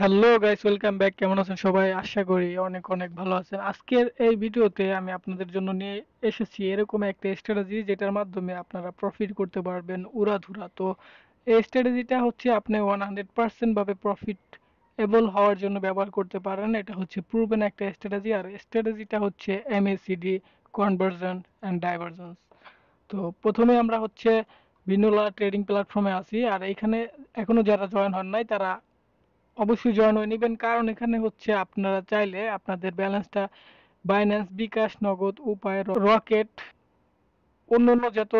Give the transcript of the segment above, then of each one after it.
Hello guys, welcome back. কেমন আছেন সবাই? আশা করি অনেক অনেক ভালো আছেন। আজকের এই ভিডিওতে আমি আপনাদের জন্য নিয়ে এসেছি এরকম একটা স্ট্র্যাটেজি যেটার মাধ্যমে আপনারা প্রফিট করতে পারবেন উড়াধুরা। তো এই স্ট্র্যাটেজিটা হচ্ছে আপনি 100% ভাবে প্রফিটেবল হওয়ার জন্য ব্যবহার করতে পারেন। এটা হচ্ছে প্রুভেন একটা স্ট্র্যাটেজি, আর স্ট্র্যাটেজিটা হচ্ছে এমএসিডি, কনভার্জন অ্যান্ড ডাইভারজেন্স। তো প্রথমে আমরা হচ্ছে ভিনোলা ট্রেডিং প্ল্যাটফর্মে আছি, আর এখানে এখনো যারা জয়েন হন নাই তারা অবশ্যই জয়েন হয়ে নেবেন, কারণ এখানে হচ্ছে আপনারা চাইলে আপনাদের ব্যালেন্সটা বাইন্যান্স, বিকাশ, নগদ, উপায়, রকেট, অন্যান্য যত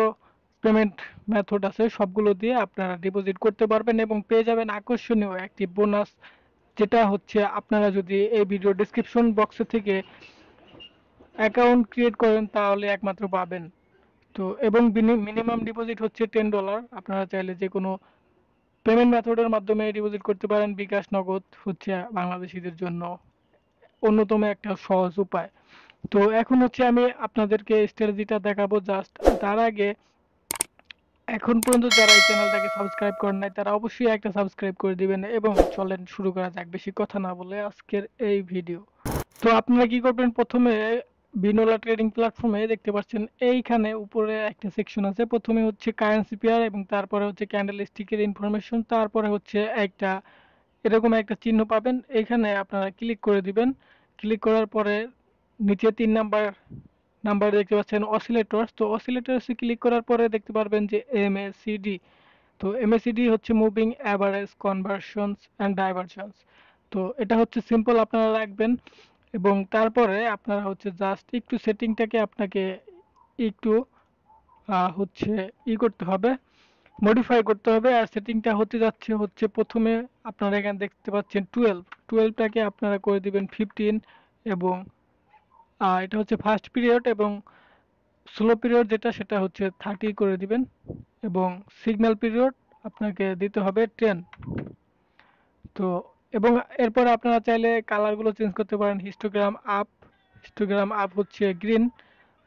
পেমেন্ট মেথড আছে সবগুলো দিয়ে আপনারা ডিপোজিট করতে পারবেন এবং পেয়ে যাবেন আকর্ষণীয় একটি বোনাস, যেটা হচ্ছে আপনারা যদি এই ভিডিও ডিসক্রিপশন বক্সে থেকে অ্যাকাউন্ট ক্রিয়েট করেন তাহলে একমাত্র পাবেন। তো এবং মিনিমাম ডিপোজিট হচ্ছে $10। আপনারা চাইলে যে কোনো পেমেন্ট মেথডের মাধ্যমে ডিপোজিট করতে পারেন। বিকাশ, নগদ হচ্ছে বাংলাদেশিদের জন্য অন্যতম একটা সহজ উপায়। তো এখন হচ্ছে আমি আপনাদেরকে স্ট্র্যাটেজিটা দেখাবো। জাস্ট তার আগে এখন পর্যন্ত যারা এই চ্যানেলটাকে সাবস্ক্রাইব করেন নাই তারা অবশ্যই একটা সাবস্ক্রাইব করে দিবেন এবং চলেন শুরু করা যাক বেশি কথা না বলে আজকের এই ভিডিও। তো আপনারা কি করবেন, প্রথমে বিনোলা ট্রেডিং প্ল্যাটফর্মে দেখতে পাচ্ছেন এইখানে উপরে একটা সেকশন আছে। প্রথমে হচ্ছে কারেন্সি পেয়ার এবং তারপরে হচ্ছে ক্যান্ডেল স্টিকের ইনফরমেশন, তারপরে হচ্ছে একটা এরকম একটা চিহ্ন পাবেন, এখানে আপনারা ক্লিক করে দিবেন। ক্লিক করার পরে নিচে 3 নাম্বার দেখতে পাচ্ছেন অসিলেটরস। তো অসিলেটরসে ক্লিক করার পরে দেখতে পারবেন যে এমএসিডি। তো এমএসিডি হচ্ছে moving average conversions and divergence. তো এটা হচ্ছে সিম্পল আপনারা রাখবেন এবং তারপরে আপনারা হচ্ছে জাস্ট একটু সেটিংটাকে আপনাকে একটু হচ্ছে করতে হবে, মডিফাই করতে হবে। আর সেটিংটা হতে যাচ্ছে হচ্ছে প্রথমে আপনারা এখানে দেখতে পাচ্ছেন 12টাকে আপনারা করে দিবেন 15 এবং এটা হচ্ছে ফার্স্ট পিরিয়ড এবং স্লো পিরিয়ড যেটা সেটা হচ্ছে 30 করে দিবেন এবং সিগন্যাল পিরিয়ড আপনাকে দিতে হবে 10। তো এবং এরপর আপনারা চাইলে কালারগুলো চেঞ্জ করতে পারেন। হিস্টোগ্রাম আপ হচ্ছে গ্রিন,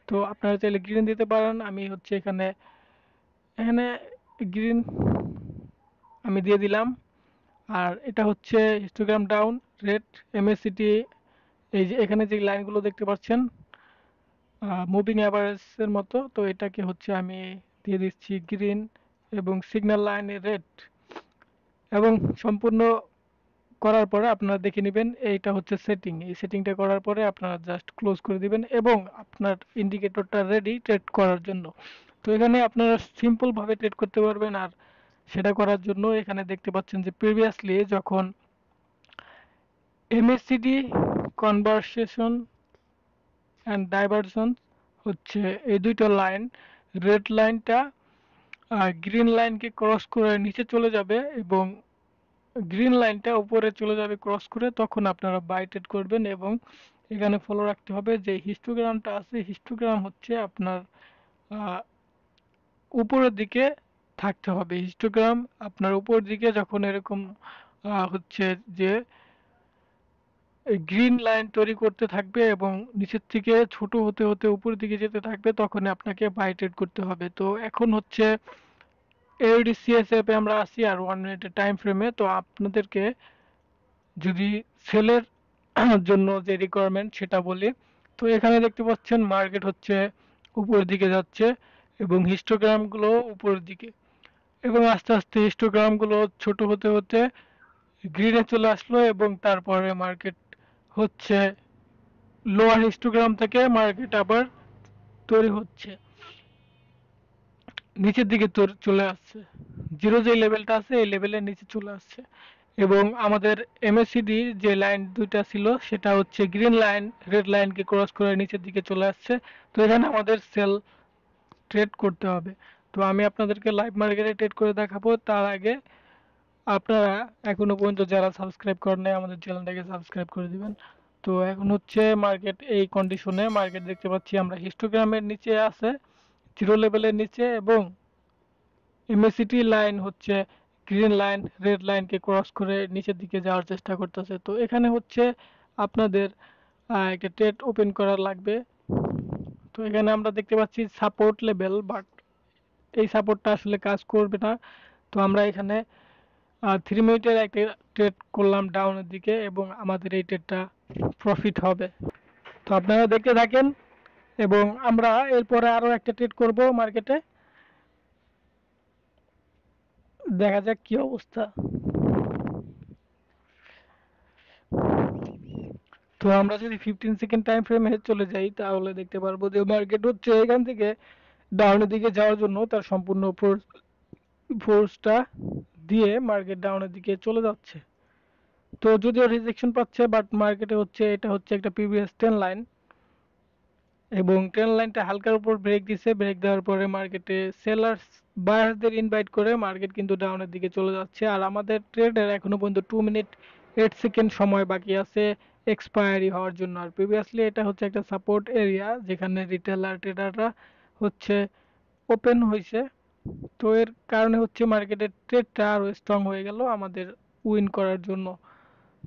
তো আপনারা চাইলে গ্রিন দিতে পারেন। আমি হচ্ছে এখানে এখানে গ্রিন আমি দিয়ে দিলাম। আর এটা হচ্ছে হিস্টোগ্রাম ডাউন রেড, এমএসিটি। এই যে এখানে যে লাইনগুলো দেখতে পাচ্ছেন মুভিং অ্যাভারেজের মতো, তো এটাকে হচ্ছে আমি দিয়ে দিচ্ছি গ্রিন এবং সিগন্যাল লাইনে রেড। এবং সম্পূর্ণ করার পরে আপনারা দেখে নেবেন এইটা হচ্ছে সেটিং। এই সেটিংটা করার পরে আপনারা জাস্ট ক্লোজ করে দিবেন এবং আপনার ইন্ডিকেটরটা রেডি ট্রেড করার জন্য। তো এখানে আপনারা সিম্পল ভাবে ট্রেড করতে পারবেন। আর সেটা করার জন্য এখানে দেখতে পাচ্ছেন যে প্রিভিয়াসলি যখন এমএসসিডি, কনভারসেশন অ্যান্ড ডাইভারজেন্স হচ্ছে এই দুইটা লাইন, রেড লাইনটা গ্রিন লাইনকে ক্রস করে নিচে চলে যাবে এবং গ্রিন লাইনটা উপরে চলে যাবে ক্রস করে, তখন আপনারা বাই ট্রেড করবেন। এবং এখানে ফলো রাখতে হবে যে হিস্টোগ্রামটা আছে, হিস্টোগ্রাম হচ্ছে আপনার আহ, উপরের দিকে থাকতে হবে। হিস্টোগ্রাম আপনার উপর দিকে যখন এরকম হচ্ছে যে গ্রিন লাইন তৈরি করতে থাকবে এবং নিচের থেকে ছোট হতে হতে উপরের দিকে যেতে থাকবে, তখন আপনাকে বাই ট্রেড করতে হবে। তো এখন হচ্ছে এডিসিএসএফ এ আমরা আছি আর 1 মিনিটের টাইম ফ্রেমে। তো আপনাদেরকে যদি সেলের জন্য যে রিকোয়ারমেন্ট সেটা বলি, তো এখানে দেখতে পাচ্ছেন মার্কেট হচ্ছে উপরের দিকে যাচ্ছে এবং হিস্টোগ্রামগুলো উপরের দিকে, এবং আস্তে আস্তে হিস্টোগ্রামগুলো ছোট হতে হতে গ্রিনে চলে আসলো এবং তারপরে মার্কেট হচ্ছে লোয়ার হিস্টোগ্রাম থেকে মার্কেট আবার তৈরি হচ্ছে নিচের দিকে চলে আসছে। জিরো যে লেভেলটা আছে এই লেভেলের নিচে চলে আসছে এবং আমাদের এমএসসিডি যে লাইন দুইটা ছিল সেটা হচ্ছে গ্রিন লাইন রেড লাইনকে ক্রস করে নিচের দিকে চলে আসছে। তো এখানে আমাদের সেল ট্রেড করতে হবে। তো আমি আপনাদেরকে লাইভ মার্কেটে ট্রেড করে দেখাবো। তার আগে আপনারা এখনো পর্যন্ত যারা সাবস্ক্রাইব করেন নাই আমাদের চ্যানেলটাকে সাবস্ক্রাইব করে দিবেন। তো এখন হচ্ছে মার্কেট এই কন্ডিশনে মার্কেট দেখতে পাচ্ছি আমরা হিস্টোগ্রামের নিচে আছে, জিরো লেভেলের নিচে, এবং এমএসিটি লাইন হচ্ছে গ্রিন লাইন রেড লাইনকে ক্রস করে নিচের দিকে যাওয়ার চেষ্টা করতেছে। তো এখানে হচ্ছে আপনাদের একটা ট্রেড ওপেন করা লাগবে। তো এখানে আমরা দেখতে পাচ্ছি সাপোর্ট লেভেল, বাট এই সাপোর্টটা আসলে কাজ করবে না। তো আমরা এখানে আর 3 মিনিটের একটা ট্রেড করলাম ডাউনের দিকে এবং আমাদের এই ট্রেডটা প্রফিট হবে। তো আপনারা দেখতে থাকেন এবং আমরা এরপরে আরো একটা ট্রেড করব মার্কেটে, দেখা যাক কি অবস্থা। তো আমরা যদি 15 সেকেন্ড টাইম ফ্রেমে চলে যাই তাহলে দেখতে পারবো যে মার্কেট হচ্ছে এখান থেকে ডাউনের দিকে যাওয়ার জন্য তার সম্পূর্ণ ফোর্সটা দিয়ে মার্কেট ডাউনের দিকে চলে যাচ্ছে। তো যদিও রিজেকশন পাচ্ছে বাট মার্কেটে হচ্ছে এটা হচ্ছে একটা প্রিভিয়াস ট্রেন লাইন এবং ট্রেন লাইনটা হালকার উপর ব্রেক দিছে, ব্রেক দেওয়ার পরে মার্কেটে সেলার্স বায়ারদের ইনভাইট করে মার্কেট কিন্তু ডাউনের দিকে চলে যাচ্ছে। আর আমাদের ট্রেডের এখনো পর্যন্ত 2 মিনিট 8 সেকেন্ড সময় বাকি আছে এক্সপায়ারি হওয়ার জন্য। আর প্রিভিয়াসলি এটা হচ্ছে একটা সাপোর্ট এরিয়া যেখানে রিটেলার ট্রেডাররা হচ্ছে ওপেন হয়েছে। তো এর কারণে হচ্ছে মার্কেটের ট্রেডটা আরো স্ট্রং হয়ে গেল আমাদের উইন করার জন্য।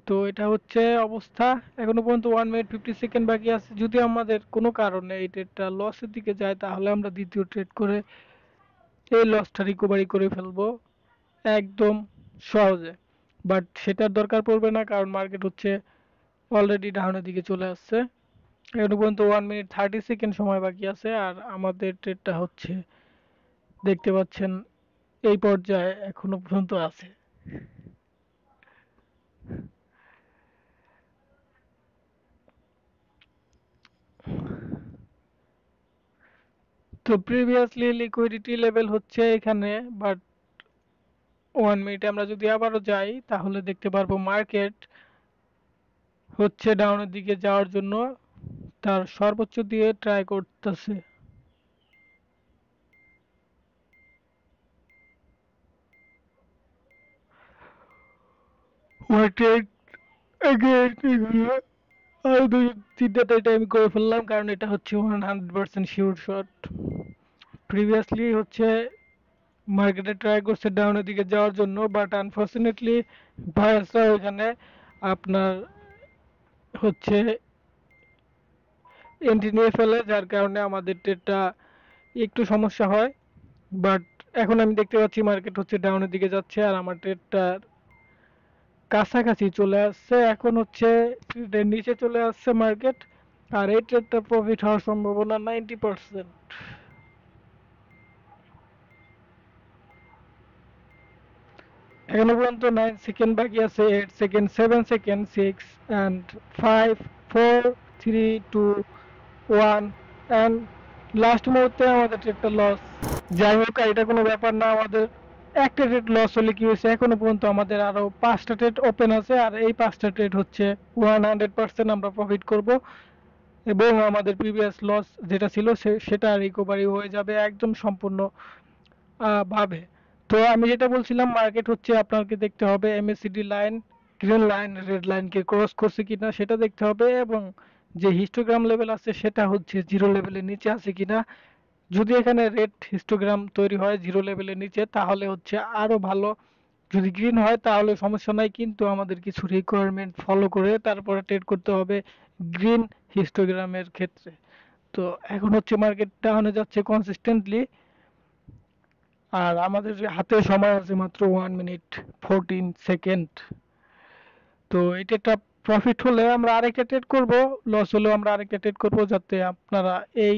তো এটা হচ্ছে অবস্থা। এখনো পর্যন্ত 1 মিনিট 50 সেকেন্ড বাকি আছে। যদি আমাদের কোনো কারণে এই ট্রেডটা লসের দিকে যায় তাহলে আমরা দ্বিতীয় ট্রেড করে এই লসটা রিকভারি করে ফেলবো একদম সহজে। বাট সেটার দরকার পড়বে না কারণ মার্কেট হচ্ছে অলরেডি ডাউনের দিকে চলে আসছে। এখনো পর্যন্ত 1 মিনিট 30 সেকেন্ড সময় বাকি আছে আর আমাদের ট্রেডটা হচ্ছে দেখতে পাচ্ছেন এই পর্যায়ে এখনো পর্যন্ত আছে। তো প্রিভিয়াসলি লিকুইডিটি লেভেল হচ্ছে এখানে, বাট 1 মিনিটে আমরা যদি আবারও যাই তাহলে দেখতে পারবো মার্কেট হচ্ছে ডাউনের দিকে যাওয়ার জন্য তার সর্বোচ্চ দিয়ে ট্রাই করতেছে। মার্কেট আরো 2-3টা টাইম করে ফেললাম কারণ এটা হচ্ছে 100% শিওর শট। প্রিভিয়াসলি হচ্ছে মার্কেটে ট্রাই করছে ডাউনের দিকে যাওয়ার জন্য বাট আনফরচুনেটলি ভাইয়াসরা ওখানে আপনার হচ্ছে এন্ট্রি নিয়ে ফেলে যার কারণে আমাদের ট্রেডটা একটু সমস্যা হয়। বাট এখন আমি দেখতে পাচ্ছি মার্কেট হচ্ছে ডাউনের দিকে যাচ্ছে আর আমার ট্রেডটা কাছাকাছি চলে আসছে। এখন হচ্ছে ট্রেডের নিচে চলে আসছে মার্কেট আর এই ট্রেডটা প্রফিট হওয়ার সম্ভাবনা 90%। এখনো পর্যন্ত 9 সেকেন্ড বাকি আছে, 8 second, 7 second, 6 and 5 4 3 2 1 and last মুহূর্তে আমাদের ট্রেডটা লস। যাই হোক এটা কোনো ব্যাপার না, আমাদের একটা ট্রেড লস হলে কি হয়েছে, এখনো পর্যন্ত আমাদের আরো 5টা ট্রেড ওপেন আছে আর এই 5টা ট্রেড হচ্ছে 100% আমরা প্রফিট করব এবং আমাদের প্রিভিয়াস লস যেটা ছিল সেটা রিকভারি হয়ে যাবে একদম সম্পূর্ণ ভাবে। তো আমি যেটা বলছিলাম মার্কেট হচ্ছে আপনাকে দেখতে হবে MSCD line, green line, red লাইনকে ক্রস করছে কিনা সেটা দেখতে হবে এবং যে হিস্টোগ্রাম লেভেল আছে সেটা হচ্ছে জিরো লেভেলের নিচে আছে কিনা। যদি এখানে রেড হিস্টোগ্রাম তৈরি হয় জিরো লেভেলের নিচে তাহলে হচ্ছে আরো ভালো, যদি গ্রিন হয় তাহলে সমস্যা নাই কিন্তু আমাদের কিছু রিকোয়ারমেন্ট ফলো করে তারপরে ট্রেড করতে হবে গ্রিন হিস্টোগ্রামের ক্ষেত্রে। তো এখন হচ্ছে মার্কেট ডাউনে যাচ্ছে কনসিস্টেন্টলি আর আমাদের হাতে সময় আছে মাত্র 1 মিনিট 14 সেকেন্ড। তো এটা একটা প্রফিট হলে আমরা আরেকটা ট্রেড করব, লস হলেও আমরা আরেকটা ট্রেড করব যাতে আপনারা এই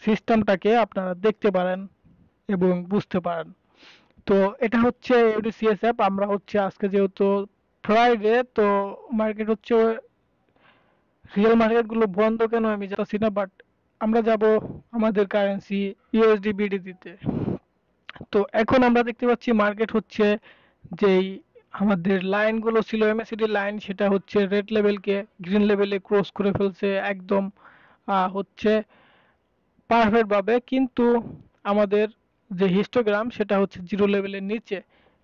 সিস্টেমটাকে আপনারা দেখতে পারেন এবং বুঝতে পারেন। তো এটা হচ্ছে ইউডিসিএস অ্যাপ। আমরা হচ্ছে আজকে যেহেতু ফ্রাইডে তো মার্কেট হচ্ছে রিয়েল মার্কেট গুলো বন্ধ কেন আমি জানি না বাট আমরা যাব আমাদের কারেন্সি ইউএসডি বিডি দিতে। তো এখন আমরা দেখতে পাচ্ছি মার্কেট হচ্ছে যেই আমাদের লাইনগুলো ছিল এমএসিডি লাইন সেটা হচ্ছে রেড লেভেলকে গ্রিন লেভেলে ক্রস করে ফেলছে একদম হচ্ছে পারফেক্ট ভাবে, কিন্তু আমাদের যে হিস্টোগ্রাম সেটা হচ্ছে জিরো লেভেলের নিচে।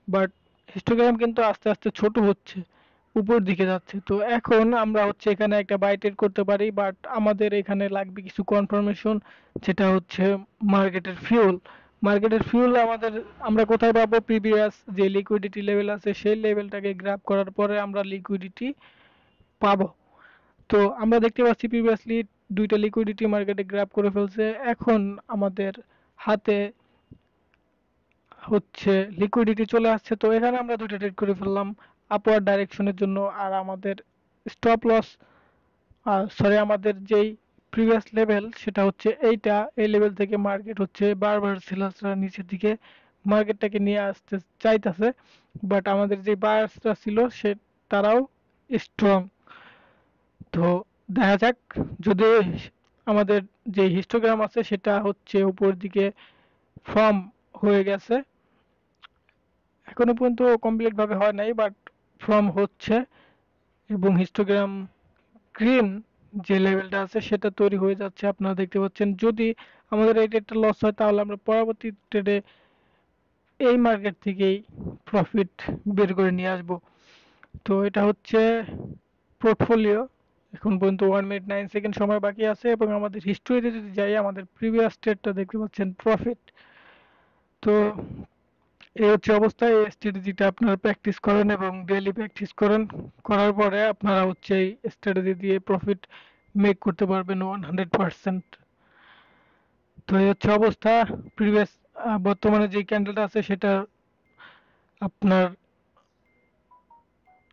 বাট হিস্টোগ্রাম কিন্তু আস্তে আস্তে ছোট হচ্ছে, উপর দিকে যাচ্ছে। তো এখন আমরা হচ্ছে এখানে একটা বাই ট্রেড করতে পারি বাট আমাদের এখানে লাগবে কিছু কনফার্মেশন যেটা হচ্ছে মার্কেটের ফিউল। মার্কেটের ফিউল আমাদের আমরা কোথায় পাবো, প্রিভিয়াস যে লিকুইডিটি লেভেল আছে সেই লেভেলটাকে গ্র্যাব করার পরে আমরা লিকুইডিটি পাবো। তো আমরা দেখতে পাচ্ছি প্রিভিয়াসলি দুইটা লিকুইডিটি মার্কেটে গ্র্যাব করে ফেলছে। এখন আমাদের হাতে হচ্ছে লিকুইডিটি চলে আসছে, তো এখানে আমরা দুইটা ট্রেড করে ফেললাম আপওয়ার্ড ডাইরেকশনের জন্য। আর আমাদের স্টপ লস, সরি, আমাদের যেই প্রিভিয়াস লেভেল সেটা হচ্ছে এইটা। এই লেভেল থেকে মার্কেট হচ্ছে বারবার সেলার্সরা নিচের দিকে মার্কেটটাকে নিয়ে আসতে চাইতেছে, বাট আমাদের যে বায়ার্সরা ছিল সে তারাও স্ট্রং। তো দেখা যাক, যদি আমাদের যে হিস্টোগ্রাম আছে সেটা হচ্ছে উপর দিকে ফর্ম হয়ে গেছে, এখনো পর্যন্ত কমপ্লিট ভাবে হয় নাই, বাট ফর্ম হচ্ছে এবং হিস্টোগ্রাম গ্রিন যে লেভেলটা আছে সেটা তৈরি হয়ে যাচ্ছে, আপনারা দেখতে পাচ্ছেন। যদি আমাদের এই ট্রেডটা লস হয় তাহলে আমরা পরবর্তী ট্রেডে এই মার্কেট থেকেই প্রফিট বের করে নিয়ে আসব। তো এটা হচ্ছে পোর্টফোলিও। এখন পর্যন্ত 1 মিনিট 9 সেকেন্ড সময় বাকি আছে এবং আমাদের হিস্টোরিতে যদি যাই, আমাদের প্রিভিয়াস ট্রেডটা দেখতে পাচ্ছেন প্রফিট। তো এই হচ্ছে অবস্থা। এই স্ট্র্যাটেজিটা আপনারা প্র্যাকটিস করেন এবং ডেইলি প্র্যাকটিস করেন, করার পরে আপনারা হচ্ছে এই স্ট্র্যাটেজি দিয়ে প্রফিট মেক করতে পারবেন 100%। তো এই হচ্ছে অবস্থা। প্রিভিয়াস বর্তমানে যে ক্যান্ডেলটা আছে সেটা আপনার,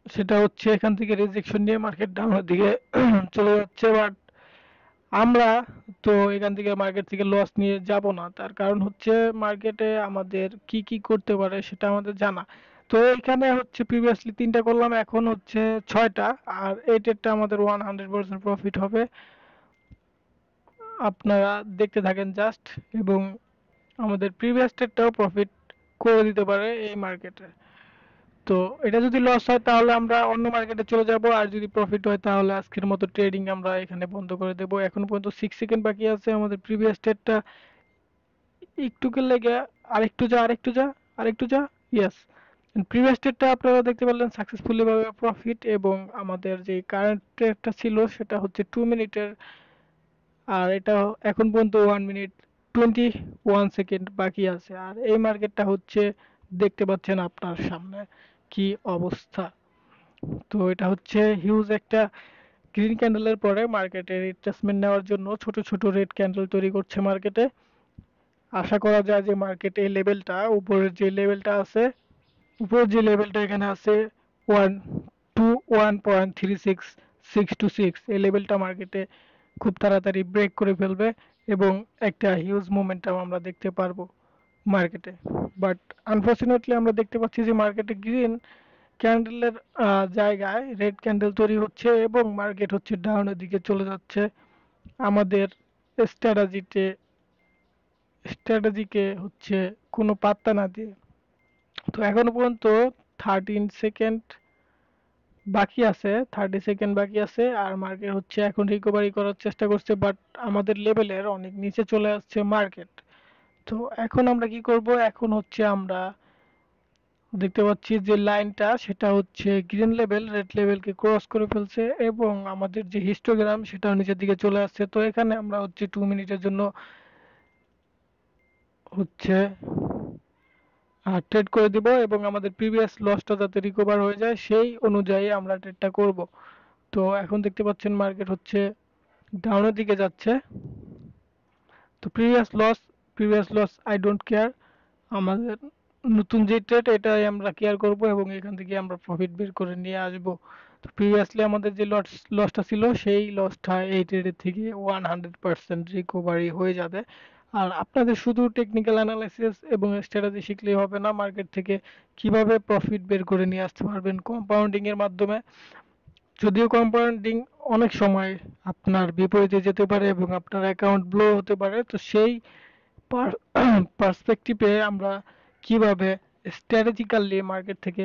সেটা হচ্ছে এখান থেকে রিজেকশন নিয়ে মার্কেট ডাউনের দিকে চলে যাচ্ছে, বাট আমরা তো এখান থেকে মার্কেট থেকে লস নিয়ে যাব না। তার কারণ হচ্ছে মার্কেটে আমাদের কি কি করতে পারে সেটা আমাদের জানা। তো এখানে হচ্ছে প্রিভিয়াসলি 3টা করলাম, এখন হচ্ছে 6টা। আর এই ট্রেডটা আমাদের 100% প্রফিট হবে, আপনারা দেখতে থাকেন জাস্ট। এবং আমাদের প্রিভিয়াস ট্রেডটাও প্রফিট করে দিতে পারে এই মার্কেটে। তো এটা যদি লস হয় তাহলে আমরা অন্য মার্কেটে চলে যাব, আর যদি প্রফিট হয় তাহলে আজকের মতো ট্রেডিং আমরা এখানে বন্ধ করে দেব। এখন পর্যন্ত 6 সেকেন্ড বাকি আছে, আমাদের প্রিভিয়াস ট্রেডটা একটুকে লেগে আরেকটু যা, আরেকটু যা, আরেকটু যা, ইয়েস। প্রিভিয়াস ট্রেডটা আপনারা দেখতে পারলেন সাকসেসফুলি ভাবে প্রফিট, এবং আমাদের যে কারেন্ট ট্রেডটা ছিল সেটা হচ্ছে 2 মিনিটের। আর এটা এখন পর্যন্ত 1 মিনিট 21 সেকেন্ড বাকি আছে। আর এই মার্কেটটা হচ্ছে দেখতে পাচ্ছেন আপনার সামনে কি অবস্থা। তো এটা হচ্ছে হিউজ একটা গ্রিন ক্যান্ডেলের পরে মার্কেটে রিট্রেসমেন্ট নেওয়ার জন্য ছোট ছোট রেড ক্যান্ডেল তৈরি করছে মার্কেটে। আশা করা যায় যে মার্কেট এই লেভেলটা, উপরের যে লেভেলটা আছে, উপরের যে লেভেলটা এখানে আছে 121.36 এই লেভেলটা মার্কেটে খুব তাড়াতাড়ি ব্রেক করে ফেলবে এবং একটা হিউজ মোমেন্টাম আমরা দেখতে পারবো মার্কেটে। বাট আনফরচুনেটলি আমরা দেখতে পাচ্ছি যে মার্কেটে গ্রিন ক্যান্ডেলের জায়গায় রেড ক্যান্ডেল তৈরি হচ্ছে এবং মার্কেট হচ্ছে ডাউনের দিকে চলে যাচ্ছে। আমাদের স্ট্র্যাটেজিতে স্ট্র্যাটেজিকে হচ্ছে কোনো পাত্তা না দিয়ে। তো এখনো পর্যন্ত 13 সেকেন্ড বাকি আছে, 30 সেকেন্ড বাকি আছে। আর মার্কেট হচ্ছে এখন রিকভারি করার চেষ্টা করছে, বাট আমাদের লেভেলের অনেক নিচে চলে আসছে মার্কেট। তো এখন আমরা কি করব, এখন হচ্ছে আমরা দেখতে পাচ্ছি যে লাইনটা সেটা হচ্ছে গ্রিন লেভেল রেড লেভেলকে ক্রস করে ফেলছে এবং আমাদের যে হিস্টোগ্রাম সেটাও নিচের দিকে চলে আসছে। তো এখানে আমরা হচ্ছে 2 মিনিটের জন্য হচ্ছে ট্রেড করে দিব এবং আমাদের প্রিভিয়াস লসটা যাতে রিকভার হয়ে যায় সেই অনুযায়ী আমরা ট্রেডটা করব। তো এখন দেখতে পাচ্ছেন মার্কেট হচ্ছে ডাউনের দিকে যাচ্ছে। তো previous loss I don't care, আমাদের নতুন যে ট্রেড এটাই আমরা কেয়ার করব এবং এখান থেকে আমরা প্রফিট বের করে নিয়ে আসব। তো প্রিভিয়াসলি আমাদের যে লসটা ছিল সেই লসটা এই ট্রেডের থেকে 100% রিকভারি হয়ে যাবে। আর আপনাদের শুধু টেকনিক্যাল অ্যানালাইসিস এবং স্ট্র্যাটেজি শিখলেই হবে না, মার্কেট থেকে কিভাবে প্রফিট বের করে নিয়ে আসতে পারবেন কম্পাউন্ডিং এর মাধ্যমে। যদিও কম্পাউন্ডিং অনেক সময় আপনার বিপরীতে যেতে পারে এবং আপনার অ্যাকাউন্ট ব্লো হতে পারে, তো সেই পার্সপেক্টিভে আমরা কিভাবে স্ট্র্যাটেজিক্যালি মার্কেট থেকে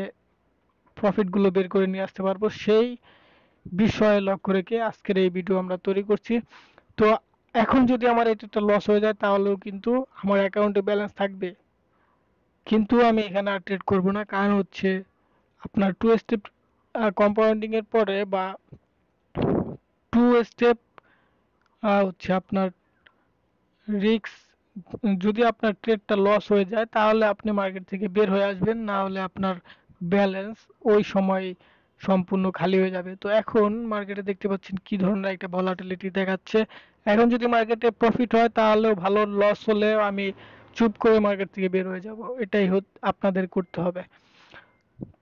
প্রফিটগুলো বের করে নিয়ে আসতে পারবো সেই বিষয়ে লক্ষ্য রেখে আজকের এই ভিডিও আমরা তৈরি করছি। তো এখন যদি আমার এটা লস হয়ে যায় তাহলেও কিন্তু আমার অ্যাকাউন্টে ব্যালেন্স থাকবে, কিন্তু আমি এখানে আর ট্রেড করবো না। কারণ হচ্ছে আপনার 2 স্টেপ কম্পাউন্ডিং এর পরে বা 2 স্টেপ হচ্ছে আপনার রিস্ক, যদি আপনার ট্রেডটা লস হয়ে যায় তাহলে আপনি মার্কেট থেকে বের হয়ে আসবেন, না হলে আপনার ব্যালেন্স ওই সময় সম্পূর্ণ খালি হয়ে যাবে। তো এখন মার্কেটে দেখতে পাচ্ছেন কি ধরনের একটা ভলাটিলিটি দেখাচ্ছে। এখন যদি মার্কেটে প্রফিট হয় তাহলেও ভালো, লস হলে আমি চুপ করে মার্কেট থেকে বের হয়ে যাব, এটাই আপনাদের করতে হবে।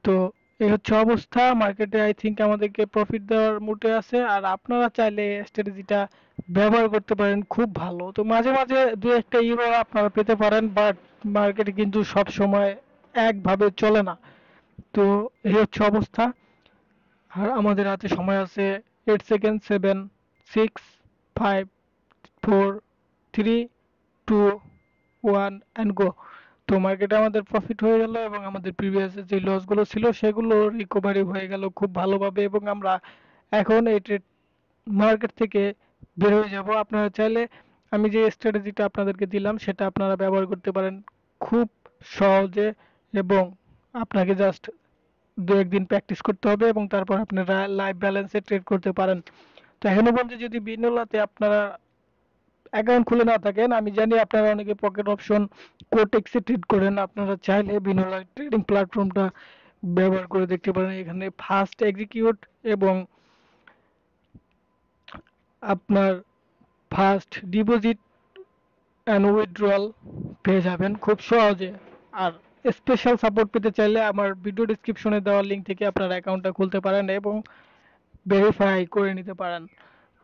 তো এই হচ্ছে অবস্থা মার্কেটে। আই থিঙ্ক আমাদেরকে প্রফিট দেওয়ার মুডে আছে, আর আপনারা চাইলে স্ট্র্যাটেজিটা ব্যবহার করতে পারেন, খুব ভালো। তো মাঝে মাঝে দু একটা ইউরো আপনারা পেতে পারেন, বাট মার্কেটে কিন্তু সব সময় একভাবে চলে না। তো এই হচ্ছে অবস্থা। আর আমাদের হাতে সময় আছে 8 সেকেন্ড, 7, 6, 5, 4, 3, 2, 1 অ্যান্ড গো। তো মার্কেটে আমাদের প্রফিট হয়ে গেল, এবং আমাদের প্রিভিয়াস যে লসগুলো ছিল সেগুলো রিকভারি হয়ে গেল খুব ভালোভাবে, এবং আমরা এখন এই ট্রেড মার্কেট থেকে বের হয়ে যাব। আপনারা চাইলে আমি যে স্ট্র্যাটেজিটা আপনাদেরকে দিলাম সেটা আপনারা ব্যবহার করতে পারেন খুব সহজে, এবং আপনাকে জাস্ট দু একদিন প্র্যাকটিস করতে হবে, এবং তারপর আপনারা লাইভ ব্যালেন্সে ট্রেড করতে পারেন। তো এখনো পর্যন্ত যদি বিনোলাতে আপনারা অ্যাকাউন্ট খুলে না থাকেন, আমি জানি আপনারা অনেকে পকেট অপশন কোটেক্সে ট্রেড করেন, আপনারা চাইলে বিনোলা ট্রেডিং প্ল্যাটফর্মটা ব্যবহার করে দেখতে পারেন। এখানে ফাস্ট এক্সিকিউট এবং আপনার ফাস্ট ডিপোজিট অ্যান্ড উইথড্রয়াল পেয়ে যাবেন খুব সহজে। আর স্পেশাল সাপোর্ট পেতে চাইলে আমার ভিডিও ডিসক্রিপশনে দেওয়া লিঙ্ক থেকে আপনার অ্যাকাউন্টটা খুলতে পারেন এবং ভেরিফাই করে নিতে পারেন।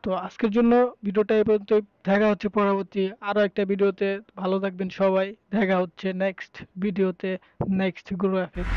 তো আজকের জন্য ভিডিওটা এই পর্যন্তই। দেখা হচ্ছে পরবর্তী আরো একটা ভিডিওতে। ভালো থাকবেন সবাই, দেখা হচ্ছে নেক্সট ভিডিওতে, নেক্সট গ্রো এফএক্স।